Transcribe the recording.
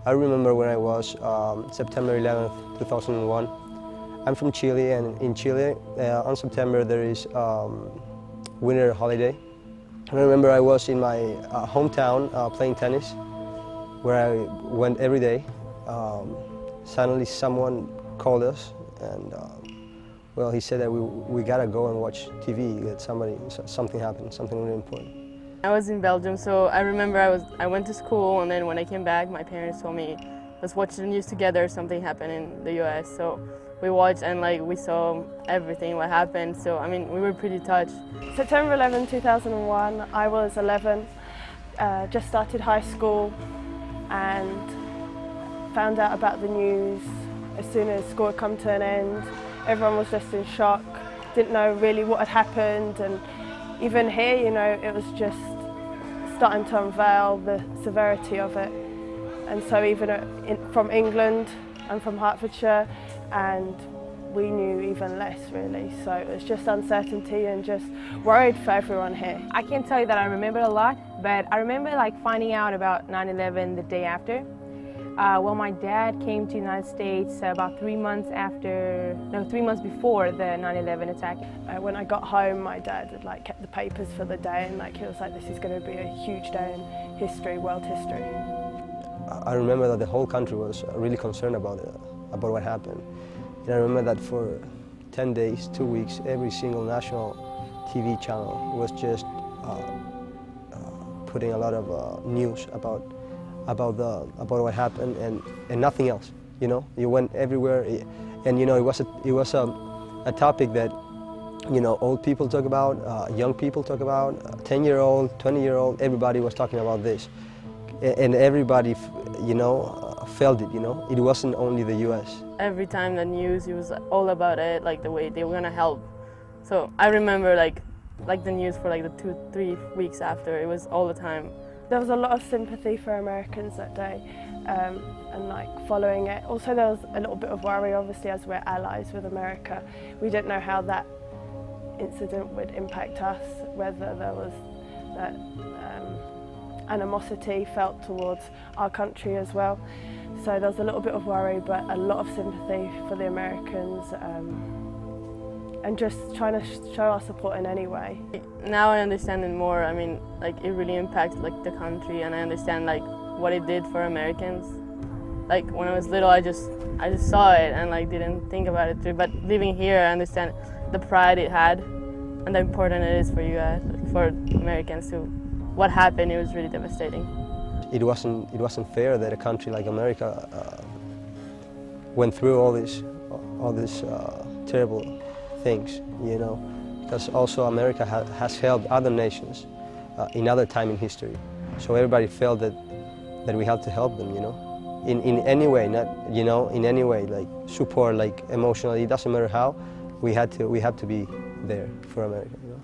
I remember when I was September 11th, 2001. I'm from Chile, and in Chile, on September there is winter holiday. I remember I was in my hometown playing tennis, where I went every day. Suddenly someone called us, and well, he said that we gotta go and watch TV, that something happened, something really important. I was in Belgium, so I remember I went to school, and then when I came back, my parents told me, let's watch the news together, something happened in the US. So we watched, and we saw everything what happened, so I mean, we were pretty touched. September 11, 2001, I was 11, just started high school, and found out about the news as soon as school had come to an end. Everyone was just in shock, didn't know really what had happened, and even here, you know, it was just starting to unveil the severity of it. And so even from England, I'm from Hertfordshire, and we knew even less really. So it was just uncertainty and just worried for everyone here. I can't tell you that I remember a lot, but I remember finding out about 9/11 the day after. Well, my dad came to the United States about 3 months before the 9/11 attack. When I got home, my dad had kept the papers for the day, and he was like, this is going to be a huge day in history, world history. I remember that the whole country was really concerned about what happened. And I remember that for 10 days, 2 weeks, every single national TV channel was just putting a lot of news about what happened, and nothing else. You know, you went everywhere, and you know, it was a topic that, you know, old people talk about, young people talk about, 10-year-old, 20-year-old, everybody was talking about this, and everybody, you know, felt it. You know, it wasn't only the U.S. Every time the news, it was all about it, the way they were gonna help. So I remember the news for the 2-3 weeks after, it was all the time. There was a lot of sympathy for Americans that day, and following it. Also there was a little bit of worry, obviously, as we're allies with America. We didn't know how that incident would impact us, whether there was that animosity felt towards our country as well. So there was a little bit of worry, but a lot of sympathy for the Americans, and just trying to show our support in any way. Now I understand it more. I mean, it really impacted the country, and I understand what it did for Americans. When I was little, I just saw it and didn't think about it too. But living here, I understand the pride it had and the important it is for you guys, for Americans too. What happened, it was really devastating. It wasn't fair that a country like America went through all these terrible things, you know, because also America has helped other nations in other time in history. So everybody felt that we had to help them, you know, in any way, not, you know, in any way, support, emotionally. It doesn't matter how. We had to be there for America, you know.